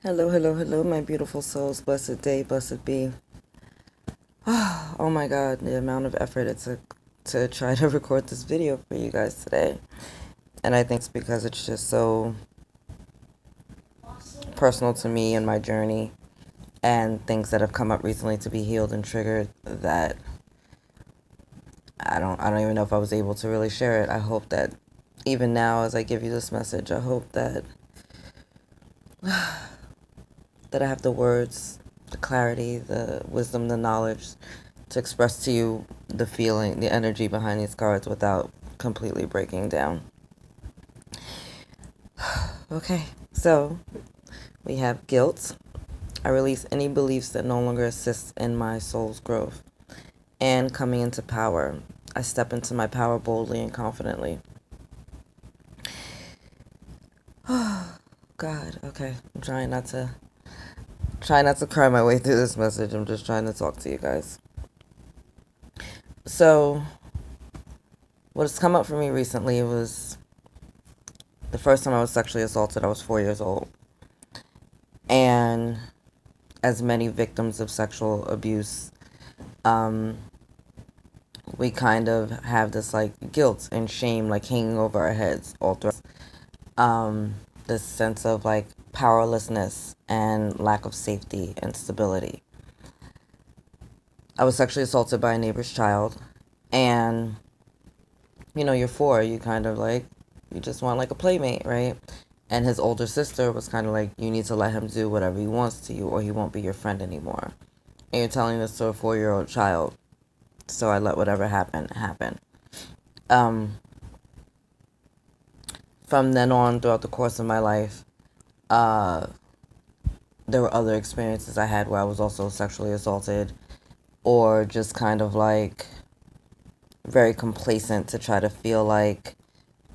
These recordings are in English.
Hello, hello, hello, my beautiful souls. Blessed day, blessed be. Oh my God, the amount of effort it took to try to record this video for you guys today. And I think it's because it's just so personal to me and my journey and things that have come up recently to be healed and triggered that I don't even know if I was able to really share it. I hope that even now as I give you this message, I hope that I have the words, the clarity, the wisdom, the knowledge to express to you the feeling, the energy behind these cards without completely breaking down. Okay, so we have guilt. I release any beliefs that no longer assist in my soul's growth. And coming into power. I step into my power boldly and confidently. Oh, God, okay. I'm trying not to cry my way through this message. I'm just trying to talk to you guys. So, what has come up for me recently was the first time I was sexually assaulted. I was 4 years old. And as many victims of sexual abuse, we kind of have this like guilt and shame like hanging over our heads all throughout. This sense of like powerlessness and lack of safety and stability. I was sexually assaulted by a neighbor's child, and you're 4, you kind of like, you just want like a playmate, right? And his older sister was kind of like, you need to let him do whatever he wants to you or he won't be your friend anymore. And you're telling this to a 4-year-old child. So I let whatever happen, happen. From then on, throughout the course of my life, there were other experiences I had where I was also sexually assaulted, or just kind of like very complacent to try to feel like,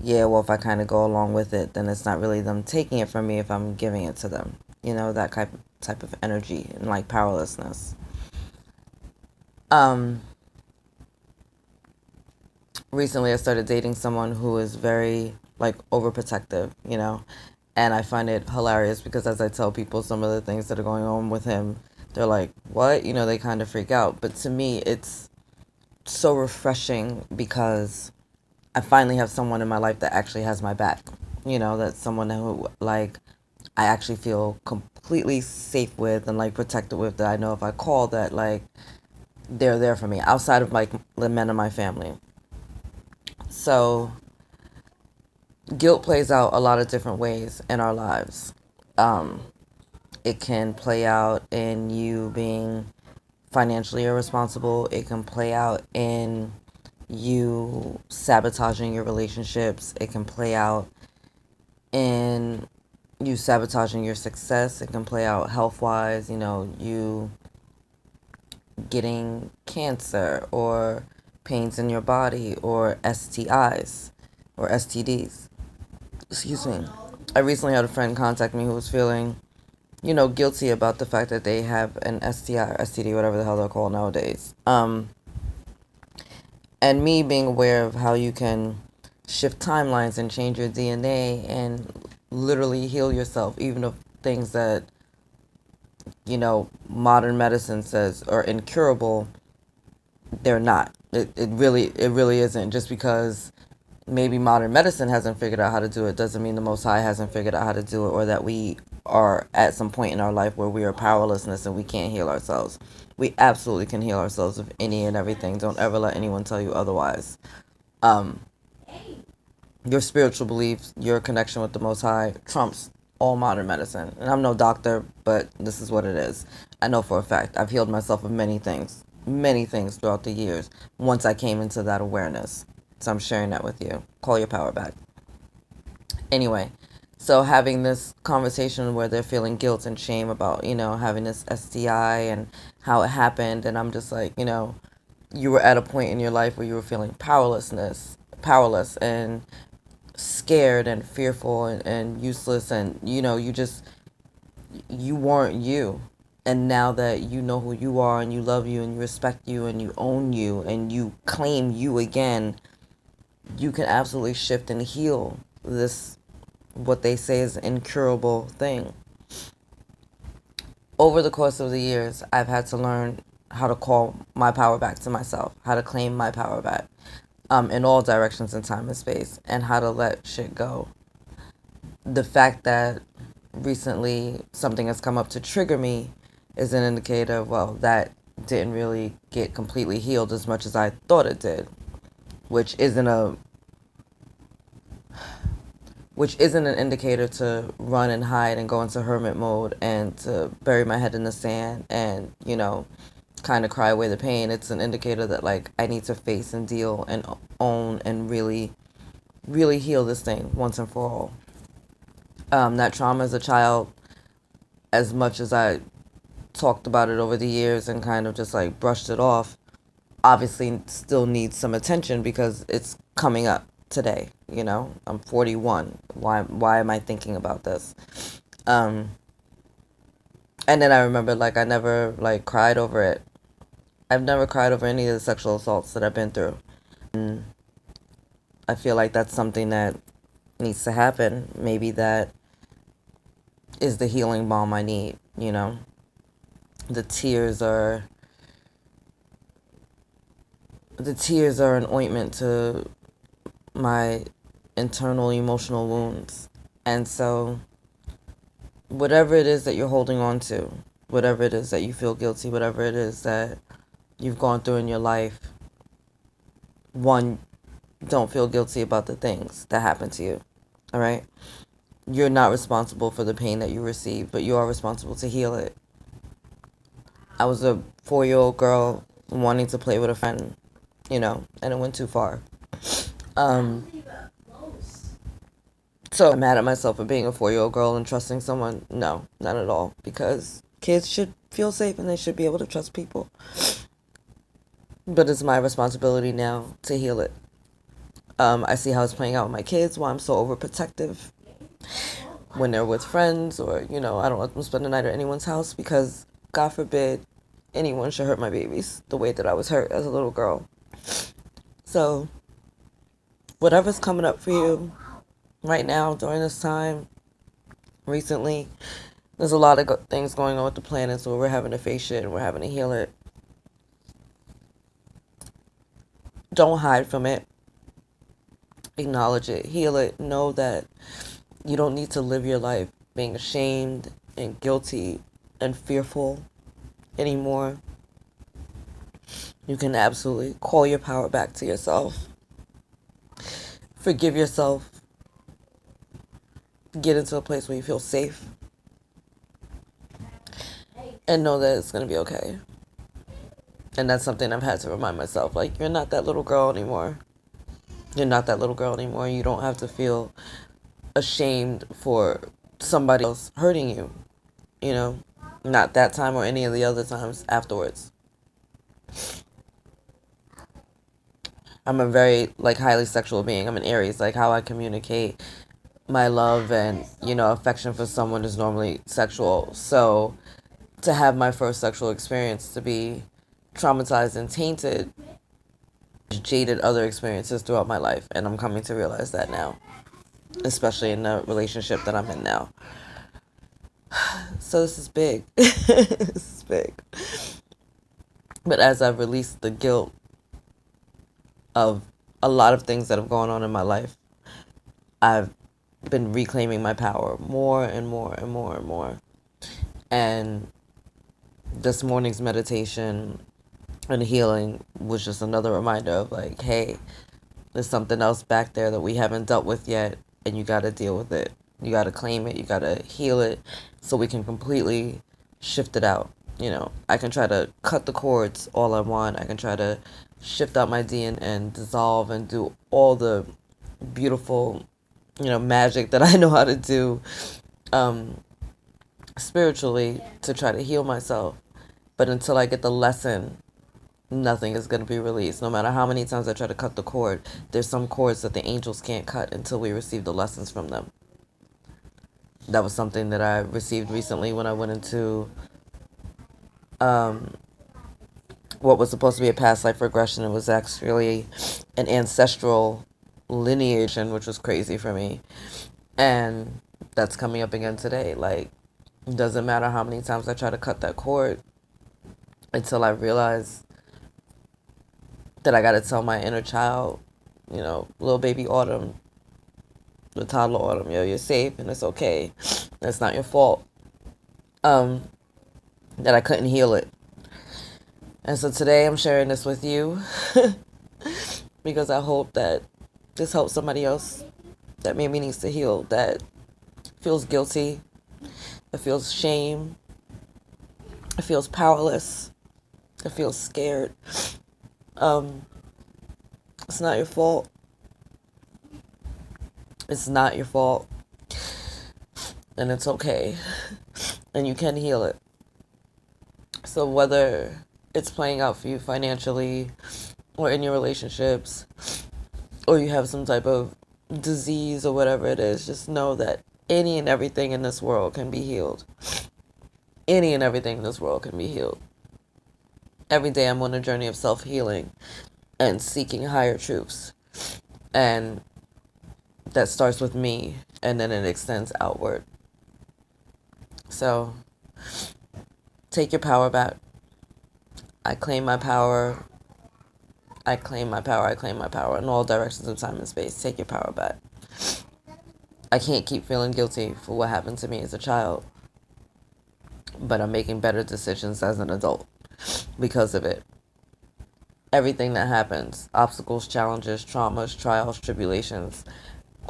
yeah, well, if I kind of go along with it, then it's not really them taking it from me if I'm giving it to them. That type of energy and like powerlessness. Recently I started dating someone who is very like overprotective, and I find it hilarious because as I tell people some of the things that are going on with him, they're like, what? They kind of freak out. But to me, it's so refreshing because I finally have someone in my life that actually has my back. That's someone who like I actually feel completely safe with and like protected with, that I know if I call that like they're there for me outside of like the men in my family. So guilt plays out a lot of different ways in our lives. It can play out in you being financially irresponsible. It can play out in you sabotaging your relationships. It can play out in you sabotaging your success. It can play out health-wise, you getting cancer or pains in your body or STIs or STDs. Excuse me. I recently had a friend contact me who was feeling, guilty about the fact that they have an STI or STD, whatever the hell they're called nowadays. And me being aware of how you can shift timelines and change your DNA and literally heal yourself, even of things that, modern medicine says are incurable, they're not. It really isn't. Just because maybe modern medicine hasn't figured out how to do it doesn't mean the Most High hasn't figured out how to do it, or that we are at some point in our life where we are powerlessness and we can't heal ourselves. We absolutely can heal ourselves of any and everything. Don't ever let anyone tell you otherwise. Your spiritual beliefs, your connection with the Most High trumps all modern medicine. And I'm no doctor, but this is what it is. I know for a fact I've healed myself of many things throughout the years once I came into that awareness. So I'm sharing that with you. Call your power back. Anyway, so having this conversation where they're feeling guilt and shame about, having this STI and how it happened. And I'm just like, you were at a point in your life where you were feeling powerless and scared and fearful and useless. And, you weren't you. And now that you know who you are and you love you and you respect you and you own you and you claim you again, you can absolutely shift and heal this, what they say is an incurable thing. over the course of the years, I've had to learn how to call my power back to myself, how to claim my power back, in all directions in time and space, and how to let shit go. The fact that recently something has come up to trigger me is an indicator, well, that didn't really get completely healed as much as I thought it did, which isn't a which isn't an indicator to run and hide and go into hermit mode and to bury my head in the sand and, kind of cry away the pain. It's an indicator that, like, I need to face and deal and own and really, really heal this thing once and for all. That trauma as a child, as much as I talked about it over the years and kind of just like brushed it off, obviously still needs some attention because it's coming up today. I'm 41. Why am I thinking about this? And then I remember, like, I never like cried over it. I've never cried over any of the sexual assaults that I've been through. And I feel like that's something that needs to happen. Maybe that is the healing balm I need. The tears are an ointment to my internal emotional wounds. And so whatever it is that you're holding on to, whatever it is that you feel guilty, whatever it is that you've gone through in your life, one, don't feel guilty about the things that happened to you. All right? You're not responsible for the pain that you receive, but you are responsible to heal it. I was a 4-year-old girl wanting to play with a friend, and it went too far. So I'm mad at myself for being a 4-year-old girl and trusting someone. No, not at all. Because kids should feel safe and they should be able to trust people. But it's my responsibility now to heal it. I see how it's playing out with my kids, why I'm so overprotective when they're with friends, or, I don't let them spend the night at anyone's house because, God forbid, anyone should hurt my babies the way that I was hurt as a little girl. So, whatever's coming up for you right now during this time, recently, there's a lot of things going on with the planet, so we're having to face shit and we're having to heal it. Don't hide from it. Acknowledge it. Heal it. Know that you don't need to live your life being ashamed and guilty and fearful anymore. You can absolutely call your power back to yourself. Forgive yourself. Get into a place where you feel safe. And know that it's going to be okay. And that's something I've had to remind myself. Like, you're not that little girl anymore. You're not that little girl anymore. You don't have to feel ashamed for somebody else hurting you. Not that time or any of the other times afterwards. I'm a very, like, highly sexual being. I'm an Aries. Like, how I communicate my love and, affection for someone is normally sexual. So to have my first sexual experience to be traumatized and tainted jaded other experiences throughout my life. And I'm coming to realize that now, especially in the relationship that I'm in now. So this is big. This is big. But as I've released the guilt of a lot of things that have gone on in my life, I've been reclaiming my power more and more and more and more. And this morning's meditation and healing was just another reminder of, like, hey, there's something else back there that we haven't dealt with yet, and you got to deal with it. You got to claim it. You got to heal it so we can completely shift it out. I can try to cut the cords all I want. I can try to shift out my DNA and dissolve and do all the beautiful, magic that I know how to do spiritually to try to heal myself. But until I get the lesson, nothing is going to be released. No matter how many times I try to cut the cord, there's some cords that the angels can't cut until we receive the lessons from them. That was something that I received recently when I went into what was supposed to be a past life regression. It was actually an ancestral lineage, which was crazy for me. And that's coming up again today. Like, It doesn't matter how many times I try to cut that cord until I realize that I got to tell my inner child, little baby Autumn, the toddler Autumn, you're safe and it's okay. It's not your fault. That I couldn't heal it. And so today I'm sharing this with you because I hope that this helps somebody else that maybe needs to heal, that feels guilty, that feels shame, that feels powerless, that feels scared. It's not your fault. It's not your fault. And it's okay. And you can heal it. So whether it's playing out for you financially or in your relationships, or you have some type of disease or whatever it is, just know that any and everything in this world can be healed. Any and everything in this world can be healed. Every day I'm on a journey of self-healing and seeking higher truths. And that starts with me, and then it extends outward. So take your power back. I claim my power. I claim my power. I claim my power in all directions of time and space. Take your power back. I can't keep feeling guilty for what happened to me as a child, but I'm making better decisions as an adult because of it. Everything that happens, obstacles, challenges, traumas, trials, tribulations,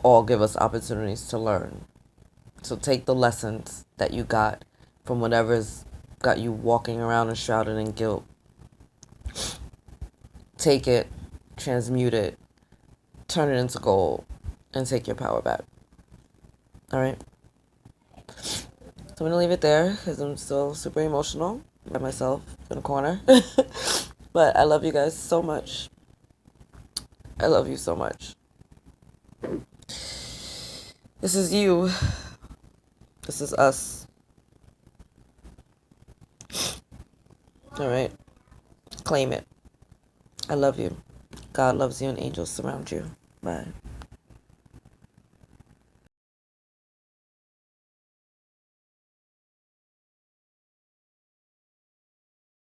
all give us opportunities to learn. So take the lessons that you got from whatever's got you walking around and shrouded in guilt. Take it, transmute it, turn it into gold, and take your power back. All right? So I'm going to leave it there because I'm still super emotional by myself in a corner. But I love you guys so much. I love you so much. This is you. This is us. All right? Claim it. I love you. God loves you and angels surround you. Bye.